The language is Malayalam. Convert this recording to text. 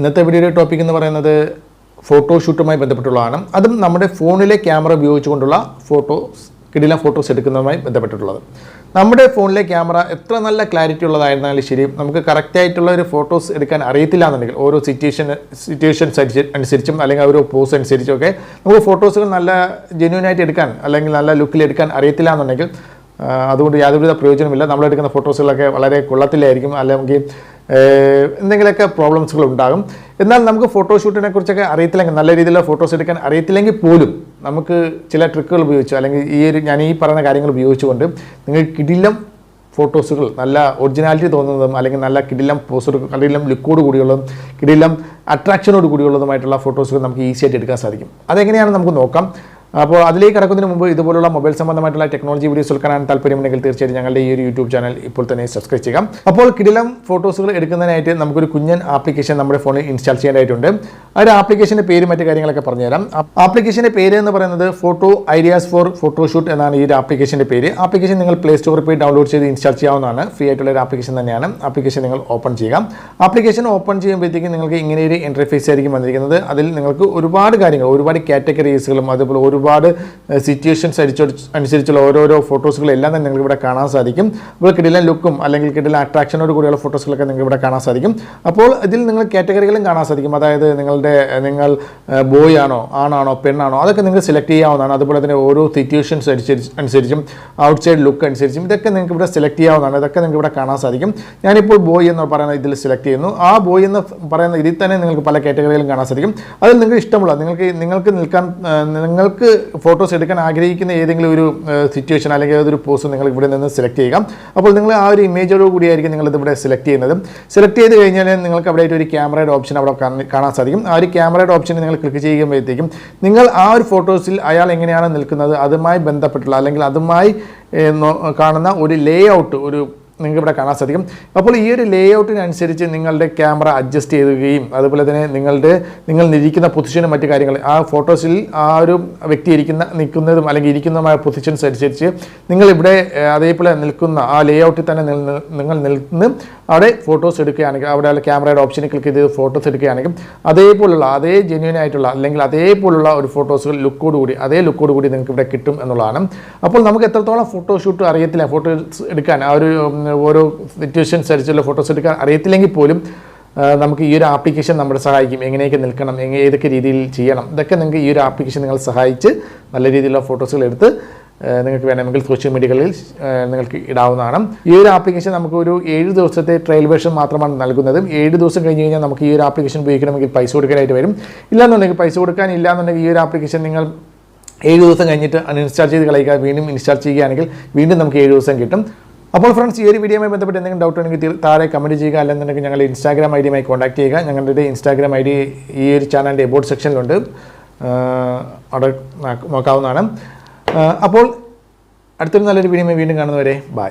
ഇന്നത്തെ വീഡിയോയുടെ ടോപ്പിക് എന്ന് പറയുന്നത് ഫോട്ടോഷൂട്ടുമായി ബന്ധപ്പെട്ടുള്ളതാണ്. അതും നമ്മുടെ ഫോണിലെ ക്യാമറ ഉപയോഗിച്ചുകൊണ്ടുള്ള ഫോട്ടോസ് എടുക്കുന്നതുമായി ബന്ധപ്പെട്ടിട്ടുള്ളത്. നമ്മുടെ ഫോണിലെ ക്യാമറ എത്ര നല്ല ക്ലാരിറ്റി ഉള്ളതായിരുന്നാലും ശരി, നമുക്ക് കറക്റ്റായിട്ടുള്ള ഒരു ഫോട്ടോസ് എടുക്കാൻ അറിയത്തില്ല എന്നുണ്ടെങ്കിൽ ഓരോ സിറ്റുവേഷൻസ് അനുസരിച്ചും അല്ലെങ്കിൽ ഓരോ പോസ് അനുസരിച്ചൊക്കെ നമുക്ക് ഫോട്ടോസുകൾ നല്ല ജെന്യൂനായിട്ട് എടുക്കാൻ അല്ലെങ്കിൽ നല്ല ലുക്കിൽ എടുക്കാൻ അറിയത്തില്ല എന്നുണ്ടെങ്കിൽ അതുകൊണ്ട് യാതൊരുവിധ പ്രയോജനമില്ല. നമ്മളെടുക്കുന്ന ഫോട്ടോസുകളൊക്കെ വളരെ കൊള്ളത്തിലായിരിക്കും, അല്ലെങ്കിൽ എന്തെങ്കിലുമൊക്കെ പ്രോബ്ലംസുകൾ ഉണ്ടാകും. എന്നാൽ നമുക്ക് ഫോട്ടോഷൂട്ടിനെ കുറിച്ചൊക്കെ അറിയത്തില്ലെങ്കിൽ, നല്ല രീതിയിലുള്ള ഫോട്ടോസ് എടുക്കാൻ അറിയത്തില്ലെങ്കിൽ പോലും നമുക്ക് ചില ട്രിക്കുകൾ ഉപയോഗിച്ച് അല്ലെങ്കിൽ ഞാൻ ഈ പറയുന്ന കാര്യങ്ങൾ ഉപയോഗിച്ചുകൊണ്ട് നിങ്ങൾക്ക് കിടിലം ഫോട്ടോസുകൾ, നല്ല ഒറിജിനാലിറ്റി തോന്നുന്നതും അല്ലെങ്കിൽ നല്ല കിടിലം കിടിലം ലുക്കോട് കൂടിയുള്ളതും കിടിലം അട്രാക്ഷനോട് കൂടിയുള്ളതുമായിട്ടുള്ള ഫോട്ടോസുകൾ നമുക്ക് ഈസി ആയിട്ട് എടുക്കാൻ സാധിക്കും. അതെങ്ങനെയാണെന്ന് നമുക്ക് നോക്കാം. അപ്പോൾ അതിലേക്ക് കടക്കുന്നതിന് മുമ്പ് ഇതുപോലുള്ള മൊബൈൽ സംബന്ധമായിട്ടുള്ള ടെക്നോളജി വീഡിയോസ് കാണാൻ താല്പര്യമുണ്ടെങ്കിൽ തീർച്ചയായും ഞങ്ങളുടെ ഈ ഒരു യൂട്യൂബ് ചാനൽ ഇപ്പോൾ തന്നെ സബ്സ്ക്രൈബ് ചെയ്യാം. അപ്പോൾ കിടിലം ഫോട്ടോസുകൾ എടുക്കുന്നതിനായിട്ട് നമുക്കൊരു കുഞ്ഞൻ ആപ്ലിക്കേഷൻ നമ്മുടെ ഫോണിൽ ഇൻസ്റ്റാൾ ചെയ്യേണ്ടതായിട്ടുണ്ട്. ആ ഒരു ആപ്ലിക്കേഷൻ്റെ പേര് മറ്റു കാര്യങ്ങളൊക്കെ പറഞ്ഞുതരാം. ആപ്ലിക്കേഷൻ്റെ പേര് എന്ന് പറയുന്നത് ഫോട്ടോ ഐഡിയാസ് ഫോർ ഫോട്ടോഷൂട്ട് എന്നാണ് ഈ ഒരു ആപ്ലിക്കേഷൻ്റെ പേര്. ആപ്ലിക്കേഷൻ നിങ്ങൾ പ്ലേ സ്റ്റോറിൽ പോയി ഡൗൺലോഡ് ചെയ്ത് ഇൻസ്റ്റാൾ ചെയ്യാവുന്നതാണ്. ഫ്രീ ആയിട്ടുള്ള ഒരു ആപ്ലിക്കേഷൻ തന്നെയാണ്. ആപ്ലിക്കേഷൻ നിങ്ങൾ ഓപ്പൺ ചെയ്യുക. ആപ്ലിക്കേഷൻ ഓപ്പൺ ചെയ്യുമ്പോഴത്തേക്കും നിങ്ങൾക്ക് ഇങ്ങനെ ഒരു ഇൻ്റർഫേസ് ആയിരിക്കും വന്നിരിക്കുന്നത്. അതിൽ നിങ്ങൾക്ക് ഒരുപാട് കാര്യങ്ങൾ, ഒരുപാട് കാറ്റഗറീസുകളും അതുപോലെ ഒരുപാട് സിറ്റുവേഷൻസ് അനുസരിച്ചുള്ള ഓരോരോ ഫോട്ടോസുകളെല്ലാം തന്നെ നിങ്ങൾക്ക് ഇവിടെ കാണാൻ സാധിക്കും. അപ്പോൾ കിടിലൻ ലുക്കും അല്ലെങ്കിൽ കിടിലൻ അട്രാക്ഷനോട് കൂടിയുള്ള ഫോട്ടോസുകളൊക്കെ നിങ്ങൾക്ക് ഇവിടെ കാണാൻ സാധിക്കും. അപ്പോൾ ഇതിൽ നിങ്ങൾ കാറ്റഗറികളും കാണാൻ സാധിക്കും. അതായത് നിങ്ങൾ ബോയ് ആണോ, ആണാണോ, പെണ്ണാണോ, അതൊക്കെ നിങ്ങൾക്ക് സെലക്ട് ചെയ്യാവുന്നതാണ്. അതുപോലെ തന്നെ ഓരോ സിറ്റുവേഷൻസ് അനുസരിച്ചും ഔട്ട്സൈഡ് ലുക്ക് അനുസരിച്ചും ഇതൊക്കെ നിങ്ങൾക്ക് ഇവിടെ സെലക്ട് ചെയ്യാവുന്നതാണ്. ഇതൊക്കെ നിങ്ങൾക്ക് ഇവിടെ കാണാൻ സാധിക്കും. ഞാനിപ്പോൾ ബോയ് എന്ന് പറയുന്ന ഇതിൽ സെലക്ട് ചെയ്യുന്നു. ആ ബോയ് എന്ന് പറയുന്ന ഇതിൽ തന്നെ നിങ്ങൾക്ക് പല കാറ്റഗറികളും കാണാൻ സാധിക്കും. അതിൽ നിങ്ങൾക്ക് ഇഷ്ടമുള്ള നിങ്ങൾക്ക് ഫോട്ടോസ് എടുക്കാൻ ആഗ്രഹിക്കുന്ന ഏതെങ്കിലും ഒരു സിറ്റുവേഷൻ അല്ലെങ്കിൽ ഏതൊരു പോസ് നിങ്ങൾ ഇവിടെ നിന്ന് സെലക്ട് ചെയ്യുക. അപ്പോൾ നിങ്ങൾ ആ ഒരു ഇമേജോട് കൂടിയായിരിക്കും നിങ്ങളിത് ഇവിടെ സെലക്ട് ചെയ്യുന്നത്. സെലക്ട് ചെയ്ത് കഴിഞ്ഞാൽ നിങ്ങൾക്ക് അവിടെ ഒരു ക്യാമറയുടെ ഓപ്ഷൻ അവിടെ കാണാൻ സാധിക്കും. ആ ഒരു ക്യാമറയുടെ ഓപ്ഷനിൽ നിങ്ങൾ ക്ലിക്ക് ചെയ്യുമ്പോഴത്തേക്കും നിങ്ങൾ ആ ഒരു ഫോട്ടോസിൽ അയാൾ എങ്ങനെയാണ് നിൽക്കുന്നത് അതുമായി ബന്ധപ്പെട്ടുള്ള അല്ലെങ്കിൽ അതുമായി കാണുന്ന ഒരു ലേ ഔട്ട് നിങ്ങൾക്ക് ഇവിടെ കാണാൻ സാധിക്കും. അപ്പോൾ ഈ ഒരു ലേ ഔട്ടിനനുസരിച്ച് നിങ്ങളുടെ ക്യാമറ അഡ്ജസ്റ്റ് ചെയ്യുകയും അതുപോലെ തന്നെ നിങ്ങൾ ഇരിക്കുന്ന പൊസിഷനും മറ്റു കാര്യങ്ങൾ ആ ഫോട്ടോസിൽ ആ ഒരു വ്യക്തി നിൽക്കുന്നതും അല്ലെങ്കിൽ ഇരിക്കുന്നതുമായ പൊസിഷൻസ് അനുസരിച്ച് നിങ്ങളിവിടെ അതേപോലെ നിൽക്കുന്ന ആ ലേ ഔട്ടിൽ തന്നെ നിങ്ങൾ നിന്ന് അവിടെ ഫോട്ടോസ് എടുക്കുകയാണെങ്കിൽ അവിടെ ക്യാമറയുടെ ഓപ്ഷനിൽ ക്ലിക്ക് ചെയ്ത് ഫോട്ടോസ് എടുക്കുകയാണെങ്കിൽ അതേ ജെന്യൂൻ ആയിട്ടുള്ള അല്ലെങ്കിൽ അതേപോലുള്ള ഒരു ഫോട്ടോസുകൾ അതേ ലുക്കോട് കൂടി നിങ്ങൾക്ക് ഇവിടെ കിട്ടും എന്നുള്ളതാണ്. അപ്പോൾ നമുക്ക് എത്രത്തോളം ഫോട്ടോഷൂട്ട് അറിയത്തില്ല, ഫോട്ടോസ് എടുക്കാൻ ആ ഒരു ഓരോ സിറ്റുവേഷൻസ് അനുസരിച്ചുള്ള ഫോട്ടോസ് എടുക്കാൻ അറിയത്തില്ലെങ്കിൽ പോലും നമുക്ക് ഈ ഒരു ആപ്ലിക്കേഷൻ നമ്മളെ സഹായിക്കും. എങ്ങനെയൊക്കെ നിൽക്കണം, ഏതൊക്കെ രീതിയിൽ ചെയ്യണം, ഇതൊക്കെ നിങ്ങൾക്ക് ഈ ഒരു ആപ്ലിക്കേഷൻ നിങ്ങൾ സഹായിച്ച് നല്ല രീതിയിലുള്ള ഫോട്ടോസുകൾ എടുത്ത് നിങ്ങൾക്ക് വേണമെങ്കിൽ സോഷ്യൽ മീഡിയകളിൽ നിങ്ങൾക്ക് ഇടാവുന്നതാണ്. ഈ ഒരു ആപ്ലിക്കേഷൻ നമുക്ക് ഒരു 7 ദിവസത്തെ ട്രയൽ വേർഷൻ മാത്രമാണ് നൽകുന്നത്. 7 ദിവസം കഴിഞ്ഞ് കഴിഞ്ഞാൽ നമുക്ക് ഈ ഒരു ആപ്ലിക്കേഷൻ ഉപയോഗിക്കണമെങ്കിൽ പൈസ കൊടുക്കാനായിട്ട് വരും. ഇല്ലാന്നുണ്ടെങ്കിൽ പൈസ കൊടുക്കാനില്ലാന്നുണ്ടെങ്കിൽ ഈ ഒരു ആപ്ലിക്കേഷൻ നിങ്ങൾ 7 ദിവസം കഴിഞ്ഞിട്ട് അൺഇൻസ്റ്റാൾ ചെയ്ത് കളയുക. വീണ്ടും ഇൻസ്റ്റാൾ ചെയ്യുകയാണെങ്കിൽ വീണ്ടും നമുക്ക് 7 ദിവസം കിട്ടും. അപ്പോൾ ഫ്രണ്ട്സ്, ഈ ഒരു വീഡിയോയുമായി ബന്ധപ്പെട്ട് എന്തെങ്കിലും ഡൗട്ട് ഉണ്ടെങ്കിൽ താഴെ കമൻറ്റ് ചെയ്യുക. അല്ലെന്നുണ്ടെങ്കിൽ ഞങ്ങളുടെ ഇൻസ്റ്റാഗ്രാം ഐഡിയുമായി കോൺടാക്ട് ചെയ്യുക. ഞങ്ങളുടെ ഇൻസ്റ്റാഗ്രാം ഐ ഡി ഈ ഒരു ചാനലിൻ്റെ എബോട്ട് സെക്ഷനിലുണ്ട്, അവിടെ നോക്കാവുന്നതാണ്. അപ്പോൾ അടുത്തൊരു നല്ലൊരു വീഡിയോയുമായി വീണ്ടും കാണുന്നവരെ ബൈ.